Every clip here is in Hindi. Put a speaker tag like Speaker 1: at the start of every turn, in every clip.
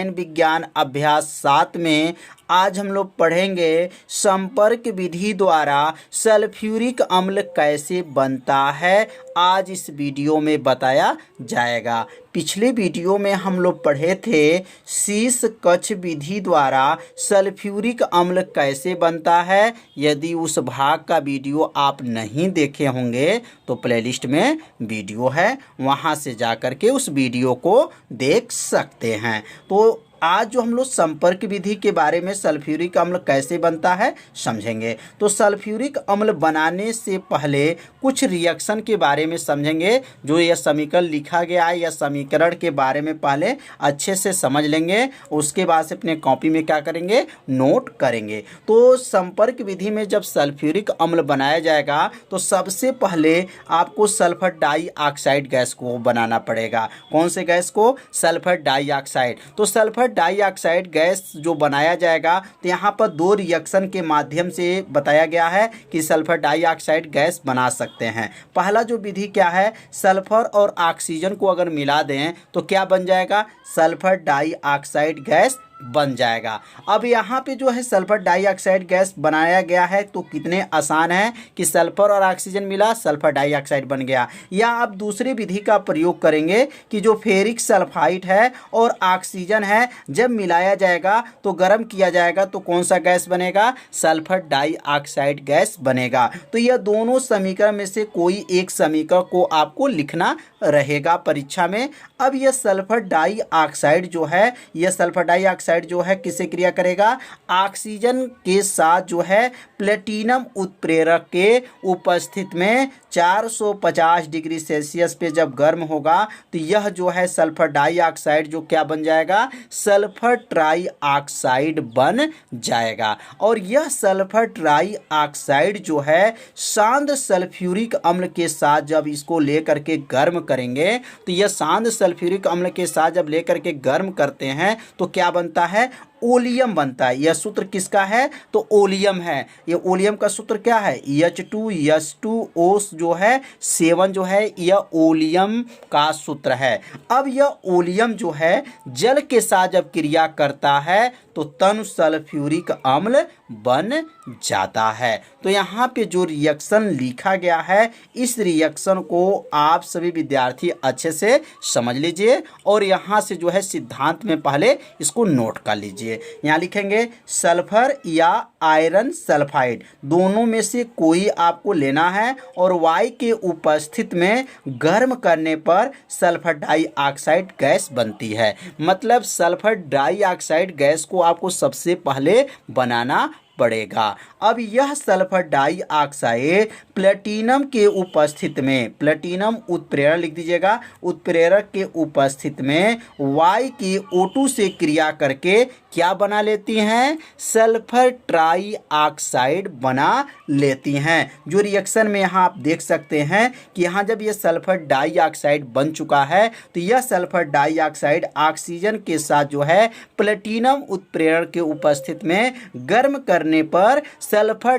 Speaker 1: विज्ञान अभ्यास 7 में आज हम लोग पढ़ेंगे संपर्क विधि द्वारा सल्फ्यूरिक अम्ल कैसे बनता है। आज इस वीडियो में बताया जाएगा। पिछले वीडियो में हम लोग पढ़े थे शीश कक्ष विधि द्वारा सल्फ्यूरिक अम्ल कैसे बनता है। यदि उस भाग का वीडियो आप नहीं देखे होंगे तो प्लेलिस्ट में वीडियो है, वहां से जाकर के उस वीडियो को देख सकते हैं। तो आज जो हम लोग संपर्क विधि के बारे में सल्फ्यूरिक अम्ल कैसे बनता है समझेंगे। तो सल्फ्यूरिक अम्ल बनाने से पहले कुछ रिएक्शन के बारे में समझेंगे। जो यह समीकरण लिखा गया है या समीकरण के बारे में पहले अच्छे से समझ लेंगे, उसके बाद से अपने कॉपी में क्या करेंगे, नोट करेंगे। तो संपर्क विधि में जब सल्फ्यूरिक अम्ल बनाया जाएगा तो सबसे पहले आपको सल्फर डाइऑक्साइड गैस को बनाना पड़ेगा। कौन से गैस को? Sulphur dioxide. तो सल्फर डाइऑक्साइड गैस जो बनाया जाएगा तो यहाँ पर दो रिएक्शन के माध्यम से बताया गया है कि सल्फर डाइऑक्साइड गैस बना सकते हैं। पहला जो विधि क्या है, सल्फर और ऑक्सीजन को अगर मिला दें तो क्या बन जाएगा, सल्फर डाइऑक्साइड गैस बन जाएगा। अब यहाँ पे जो है सल्फर डाइऑक्साइड गैस बनाया गया है तो कितने आसान है कि सल्फर और ऑक्सीजन मिला, सल्फर डाइऑक्साइड बन गया। या आप दूसरी विधि का प्रयोग करेंगे कि जो फेरिक सल्फाइड है और ऑक्सीजन है जब मिलाया जाएगा तो गर्म किया जाएगा तो कौन सा गैस बनेगा, सल्फर डाइऑक्साइड गैस बनेगा। तो यह दोनों समीकरण में से कोई एक समीकरण को आपको लिखना रहेगा परीक्षा में। अब यह सल्फर डाइऑक्साइड जो है, यह सल्फर डाइऑक्साइड जो है किससे क्रिया करेगा, ऑक्सीजन के साथ जो है प्लेटिनम उत्प्रेरक के उपस्थित में 450 डिग्री सेल्सियस पे जब गर्म होगा तो यह जो है सल्फर डाइऑक्साइड जो क्या बन जाएगा, सल्फर ट्राइऑक्साइड बन जाएगा। और यह सल्फर ट्राइऑक्साइड जो है शांत सल्फ्यूरिक अम्ल के साथ जब इसको लेकर के गर्म करेंगे तो यह शांत सल्फ्यूरिक अम्ल के साथ जब लेकर के गर्म करते हैं तो क्या बनता है, ओलियम बनता है। यह सूत्र किसका है, तो ओलियम है। ये ओलियम का सूत्र क्या है, H2S2O जो है 7 जो है यह ओलियम का सूत्र है। अब यह ओलियम जो है जल के साथ जब क्रिया करता है तो तनु सल्फ्यूरिक अम्ल बन जाता है। तो यहाँ पे जो रिएक्शन लिखा गया है इस रिएक्शन को आप सभी विद्यार्थी अच्छे से समझ लीजिए और यहाँ से जो है सिद्धांत में पहले इसको नोट कर लीजिए। यहाँ लिखेंगे सल्फर या आयरन सल्फाइड, दोनों में से कोई आपको लेना है और Y के उपस्थित में गर्म करने पर सल्फर डाइऑक्साइड गैस बनती है। मतलब सल्फर डाइऑक्साइड गैस को आपको सबसे पहले बनाना पड़ेगा। अब यह सल्फर डाइऑक्साइड प्लेटिनम के उपस्थित में, प्लेटिनम उत्प्रेरक लिख दीजिएगा, उत्प्रेरक के उपस्थित में Y की O2 से क्रिया करके क्या बना लेती हैं, सल्फर ट्राइऑक्साइड बना लेती हैं। जो रिएक्शन में यहाँ आप देख सकते हैं कि यहाँ जब यह सल्फर डाइऑक्साइड बन चुका है तो यह सल्फर डाइऑक्साइड ऑक्सीजन के साथ जो है प्लेटिनम उत्प्रेरक के उपस्थित में गर्म करने पर सल्फर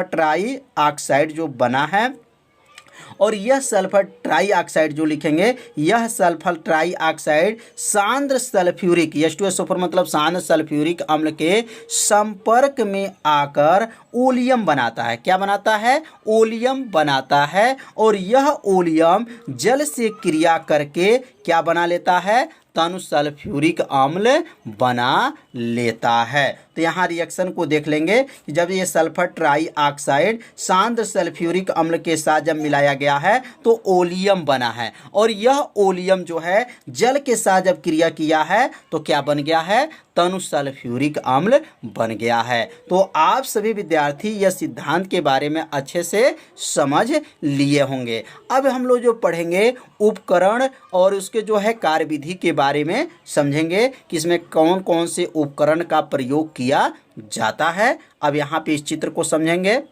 Speaker 1: ट्राइऑक्साइड जो बना है और यह सल्फर ट्राइऑक्साइड जो लिखेंगे, यह सल्फर ट्राइऑक्साइड सांद्र सल्फ्यूरिक H2SO4 मतलब सांद्र सल्फ्यूरिक अम्ल के संपर्क में आकर ओलियम बनाता है। क्या बनाता है, ओलियम बनाता है और यह ओलियम जल से क्रिया करके क्या बना लेता है, तनु सल्फ्यूरिक अम्ल बना लेता है। तो यहाँ रिएक्शन को देख लेंगे कि जब ये सल्फर ट्राइऑक्साइड शांत सल्फ्यूरिक अम्ल के साथ जब मिलाया गया है तो ओलियम बना है और यह ओलियम जो है जल के साथ जब क्रिया किया है तो क्या बन गया है, तनु सल्फ्यूरिक अम्ल बन गया है। तो आप सभी विद्यार्थी यह सिद्धांत के बारे में अच्छे से समझ लिए होंगे। अब हम लोग जो पढ़ेंगे उपकरण और उसके जो है कार्यविधि के बारे में समझेंगे कि इसमें कौन कौन से उपकरण का प्रयोग किया जाता है। अब यहाँ पे इस चित्र को समझेंगे।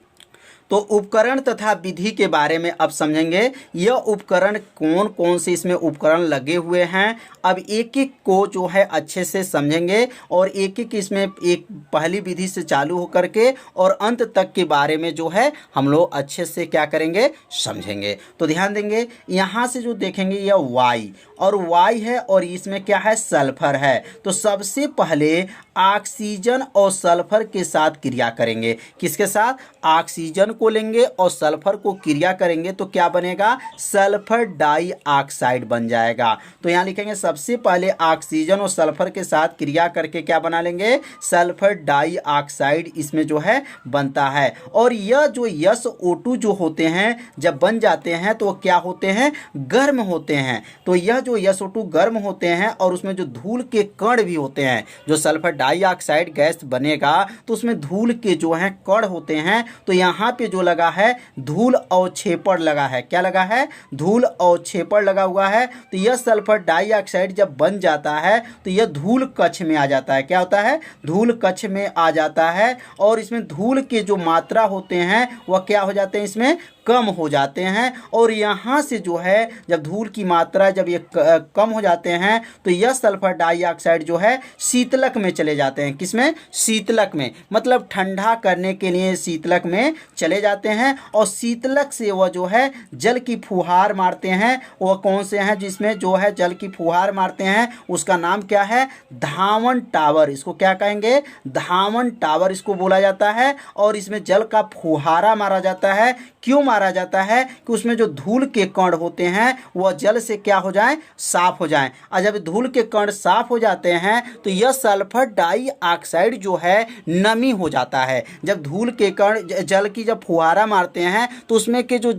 Speaker 1: तो उपकरण तथा विधि के बारे में अब समझेंगे। यह उपकरण कौन कौन से इसमें उपकरण लगे हुए हैं, अब एक एक को जो है अच्छे से समझेंगे और एक एक इसमें एक पहली विधि से चालू होकर के और अंत तक के बारे में जो है हम लोग अच्छे से क्या करेंगे, समझेंगे। तो ध्यान देंगे, यहाँ से जो देखेंगे यह वाई और वाई है और इसमें क्या है, सल्फर है। तो सबसे पहले ऑक्सीजन और सल्फर के साथ क्रिया करेंगे। किसके साथ, ऑक्सीजन को लेंगे और सल्फर को क्रिया करेंगे तो क्या बनेगा, सल्फर डाइऑक्साइड बन जाएगा। तो यहाँ लिखेंगे सबसे पहले ऑक्सीजन और सल्फर के साथ क्रिया करके क्या बना लेंगे, सल्फर डाइऑक्साइड इसमें जो है बनता है। और यह जो SO2 जो होते हैं जब बन जाते हैं तो क्या होते हैं, गर्म होते हैं। तो यह जो SO2 गर्म होते हैं और उसमें जो धूल के कण भी होते हैं, जो सल्फर डाइऑक्साइड गैस बनेगा तो उसमें धूल के जो हैं कण होते हैं। तो यहाँ पे जो लगा है धूल अवक्षेपण लगा है, क्या लगा है, धूल अवक्षेपण लगा हुआ है। तो यह सल्फर डाइऑक्साइड जब बन जाता है तो यह धूल कक्ष में आ जाता है, क्या होता है, धूल कक्ष में आ जाता है। और इसमें धूल के जो मात्रा होते हैं वह क्या हो जाते हैं, इसमें कम हो जाते हैं। और यहाँ से जो है जब धूल की मात्रा जब ये कम हो जाते हैं तो यह सल्फर डाइऑक्साइड जो है शीतलक में चले जाते हैं। किसमें, शीतलक में, मतलब ठंडा करने के लिए शीतलक में चले जाते हैं। और शीतलक से वह जो है जल की फुहार मारते हैं। वह कौन से हैं जिसमें जो है जल की फुहार मारते हैं, उसका नाम क्या है, धावन टावर। इसको क्या कहेंगे, धावन टावर इसको बोला जाता है। और इसमें जल का फुहारा मारा जाता है। क्यों मारा जाता है, कि उसमें जो धूल के कण होते हैं वह जल से क्या हो जाएं, साफ हो जाएं। और जब धूल के कण साफ हो जाते हैं तो यह सल्फर डाइऑक्साइड जो है नमी हो जाता है। जब धूल के कण जल की जब फुहारा मारते हैं तो उसमें के जो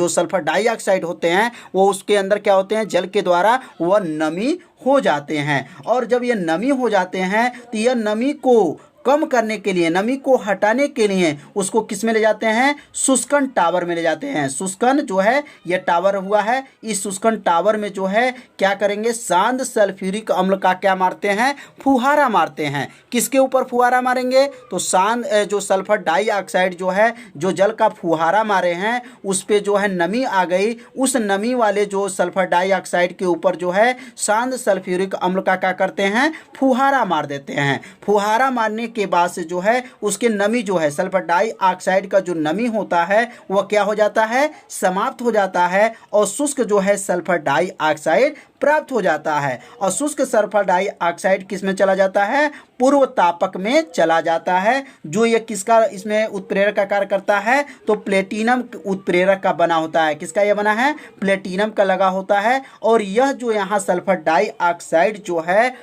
Speaker 1: सल्फर डाइऑक्साइड होते हैं वो उसके अंदर क्या होते हैं, जल के द्वारा वह नमी हो जाते हैं। और जब ये नमी हो जाते हैं तो यह नमी को कम करने के लिए, नमी को हटाने के लिए उसको किस में ले जाते हैं, शुष्कन टावर में ले जाते हैं। शुष्कन जो है यह टावर हुआ है, इस शुष्कन टावर में जो है क्या करेंगे, शांत सल्फ्यूरिक अम्ल का क्या मारते हैं, फुहारा मारते हैं। किसके ऊपर फुहारा मारेंगे, तो शांत जो सल्फर डाइऑक्साइड जो है जो जल का फुहारा मारे हैं उस पे जो है नमी आ गई। उस नमी वाले जो सल्फर डाइऑक्साइड के ऊपर जो है शांत सल्फ्यूरिक अम्ल का क्या करते हैं, फुहारा मार देते हैं। फुहारा मारने के बाद से जो है उसके नमी जो है सल्फर डाइऑक्साइड का जो नमी होता है वह क्या हो जाता है, समाप्त हो जाता है। और शुष्क जो है सल्फर डाइऑक्साइड प्राप्त हो जाता है। और शुष्क सल्फर डाइऑक्साइड किस में चला जाता है, पूर्व तापक में चला जाता है। जो ये किसका इसमें उत्प्रेरक का कार्य करता है, तो प्लेटिनम उत्प्रेरक का बना होता है। किसका ये बना है, प्लेटिनम का लगा होता है। और यह जो यहाँ सल्फर डाइऑक्साइड जो है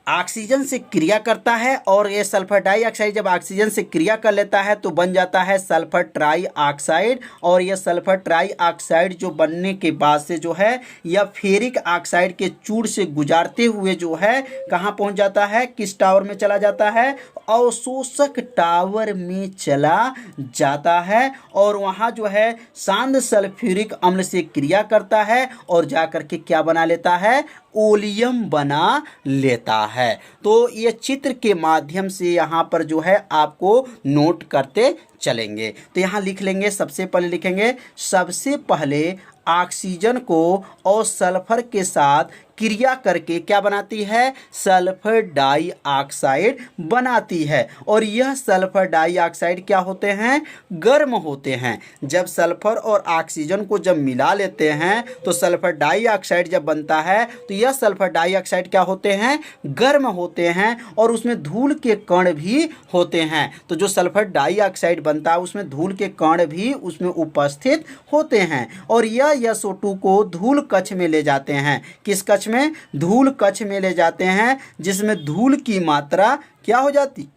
Speaker 1: ऑक्सीजन से क्रिया करता है। और ये सल्फर डाइऑक्साइड जब ऑक्सीजन से क्रिया कर लेता है तो बन जाता है सल्फर ट्राइऑक्साइड। और यह सल्फर ट्राइऑक्साइड जो बनने के बाद से जो है यह फेरिक ऑक्साइड के चूड़ से गुजारते हुए जो है कहाँ पहुँच जाता है, किस टावर में चला जाता है, अवशोषक टावर में चला जाता है। और वहाँ जो है शांत सल्फ्यूरिक अम्ल से क्रिया करता है और जाकर के क्या बना लेता है, ओलियम बना लेता है। तो ये चित्र के माध्यम से यहाँ पर जो है आपको नोट करते चलेंगे। तो यहाँ लिख लेंगे, सबसे पहले लिखेंगे सबसे पहले ऑक्सीजन को और सल्फर के साथ क्रिया करके क्या बनाती है, सल्फर डाइऑक्साइड बनाती है। और यह सल्फर डाइऑक्साइड क्या होते हैं, गर्म होते हैं। जब सल्फर और ऑक्सीजन को जब मिला लेते हैं तो सल्फर डाइऑक्साइड जब बनता है तो यह सल्फर डाइऑक्साइड क्या होते हैं, गर्म होते हैं। और उसमें धूल के कण भी होते हैं। तो जो सल्फर डाइऑक्साइड बनता है उसमें धूल के कण भी उसमें उपस्थित होते हैं। और यह SO2 को धूल कक्ष में ले जाते हैं। किस कक्ष में, धूल कक्ष में ले जाते हैं, जिसमें धूल की मात्रा क्या हो जाती,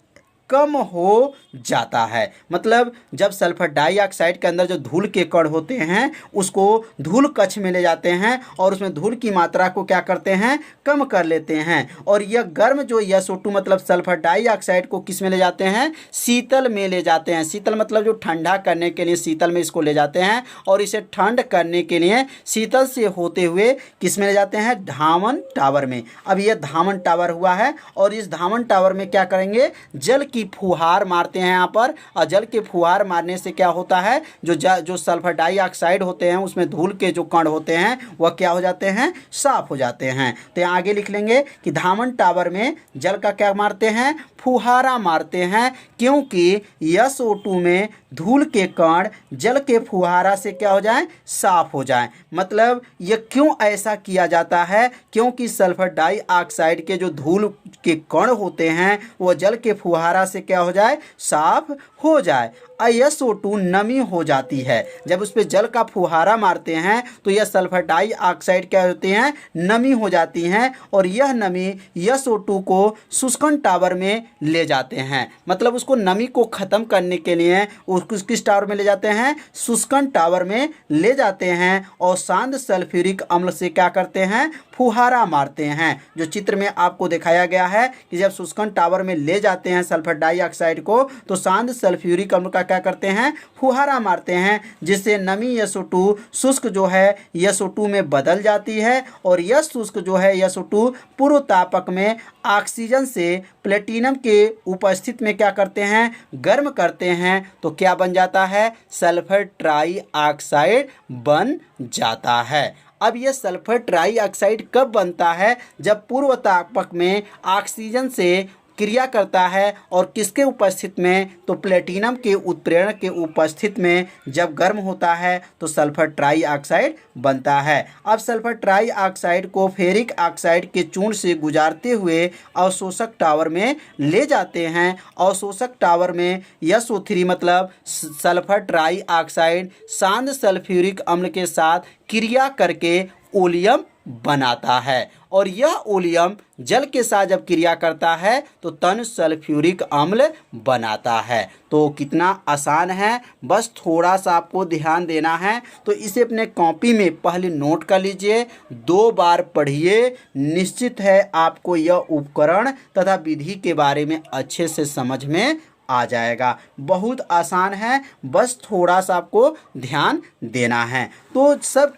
Speaker 1: कम हो जाता है। मतलब जब सल्फर डाइऑक्साइड के अंदर जो धूल के कण होते हैं उसको धूल कक्ष में ले जाते हैं और उसमें धूल की मात्रा को क्या करते हैं, कम कर लेते हैं। और यह गर्म जो SO2 मतलब सल्फर डाइऑक्साइड को किस में ले जाते हैं, शीतल में ले जाते हैं। शीतल मतलब जो ठंडा करने के लिए शीतल में इसको ले जाते हैं। और इसे ठंड करने के लिए शीतल से होते हुए किस में ले जाते हैं, धावन टावर में। अब यह धावन टावर हुआ है और इस धावन टावर में क्या करेंगे, जल की फुहार मारते हैं यहाँ पर, और जल के फुहार मारने से क्या होता है, जो सल्फर डाइऑक्साइड होते हैं उसमें धूल के जो कण होते हैं वह क्या हो जाते हैं, साफ हो जाते हैं। तो यहाँ आगे लिख लेंगे कि धामन टावर में जल का क्या मारते हैं, फुहारा मारते हैं, क्योंकि SO2 में धूल के कण जल के फुहारा से क्या हो जाए, साफ हो जाए। मतलब ये क्यों ऐसा किया जाता है, क्योंकि सल्फर डाइऑक्साइड के जो धूल के कण होते हैं वो जल के फुहारा से क्या हो जाए, साफ हो जाए। SO2 नमी हो जाती है, जब उस पर जल का फुहारा मारते हैं तो यह सल्फर डाइऑक्साइड क्या होती हैं, नमी हो जाती हैं, और यह नमी SO2 को शुष्कन टावर में ले जाते हैं। मतलब उसको नमी को ख़त्म करने के लिए उसको किस टावर में ले जाते हैं, शुष्कन टावर में ले जाते हैं, और शांत सल्फ्यूरिक अम्ल से क्या करते हैं, फुहारा मारते हैं। जो चित्र में आपको दिखाया गया है कि जब शुष्कन टावर में ले जाते हैं सल्फर डाइऑक्साइड को, तो शांत सल्फ्यूरिक अम्ल का क्या करते हैं, फुहारा मारते हैं, जिससे नमी SO2 शुष्क जो है SO2 में बदल जाती है, और यह शुष्क जो है SO2 पूर्व तापक में ऑक्सीजन से प्लेटिनम के उपस्थिति में क्या करते हैं, गर्म करते हैं, तो क्या बन जाता है, सल्फर ट्राइऑक्साइड बन जाता है। अब यह सल्फर ट्राइऑक्साइड कब बनता है, जब पूर्व तापक में ऑक्सीजन से क्रिया करता है, और किसके उपस्थिति में, तो प्लेटिनम के उत्प्रेरण के उपस्थिति में जब गर्म होता है तो सल्फर ट्राइऑक्साइड बनता है। अब सल्फर ट्राइऑक्साइड को फेरिक ऑक्साइड के चूर्ण से गुजारते हुए अवशोषक टावर में ले जाते हैं। अवशोषक टावर में SO3 मतलब सल्फर ट्राइऑक्साइड शांत सल्फ्यूरिक अम्ल के साथ क्रिया करके ओलियम बनाता है, और यह ओलियम जल के साथ जब क्रिया करता है तो तन सल्फ्यूरिक अम्ल बनाता है। तो कितना आसान है, बस थोड़ा सा आपको ध्यान देना है। तो इसे अपने कॉपी में पहले नोट कर लीजिए, 2 बार पढ़िए, निश्चित है आपको यह उपकरण तथा विधि के बारे में अच्छे से समझ में आ जाएगा। बहुत आसान है, बस थोड़ा सा आपको ध्यान देना है। तो सब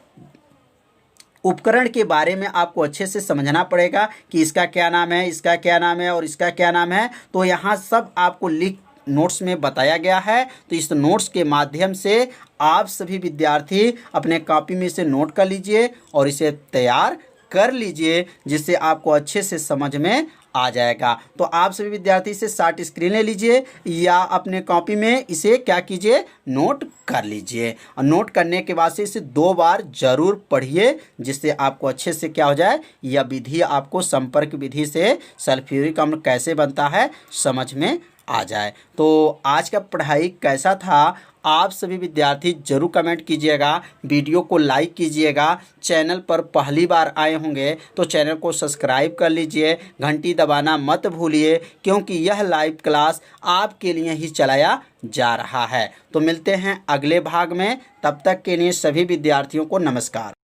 Speaker 1: उपकरण के बारे में आपको अच्छे से समझना पड़ेगा कि इसका क्या नाम है, इसका क्या नाम है और इसका क्या नाम है। तो यहाँ सब आपको लिख नोट्स में बताया गया है। तो इस नोट्स के माध्यम से आप सभी विद्यार्थी अपने कॉपी में इसे नोट कर लीजिए और इसे तैयार कर लीजिए, जिससे आपको अच्छे से समझ में आ जाएगा। तो आप सभी विद्यार्थी से शॉर्ट स्क्रीन ले लीजिए या अपने कॉपी में इसे क्या कीजिए, नोट कर लीजिए, और नोट करने के बाद से इसे 2 बार जरूर पढ़िए, जिससे आपको अच्छे से क्या हो जाए, यह विधि आपको संपर्क विधि से सल्फ्यूरिक अम्ल कैसे बनता है समझ में आ जाए। तो आज का पढ़ाई कैसा था, आप सभी विद्यार्थी जरूर कमेंट कीजिएगा, वीडियो को लाइक कीजिएगा। चैनल पर पहली बार आए होंगे तो चैनल को सब्सक्राइब कर लीजिए, घंटी दबाना मत भूलिए, क्योंकि यह लाइव क्लास आपके लिए ही चलाया जा रहा है। तो मिलते हैं अगले भाग में, तब तक के लिए सभी विद्यार्थियों को नमस्कार।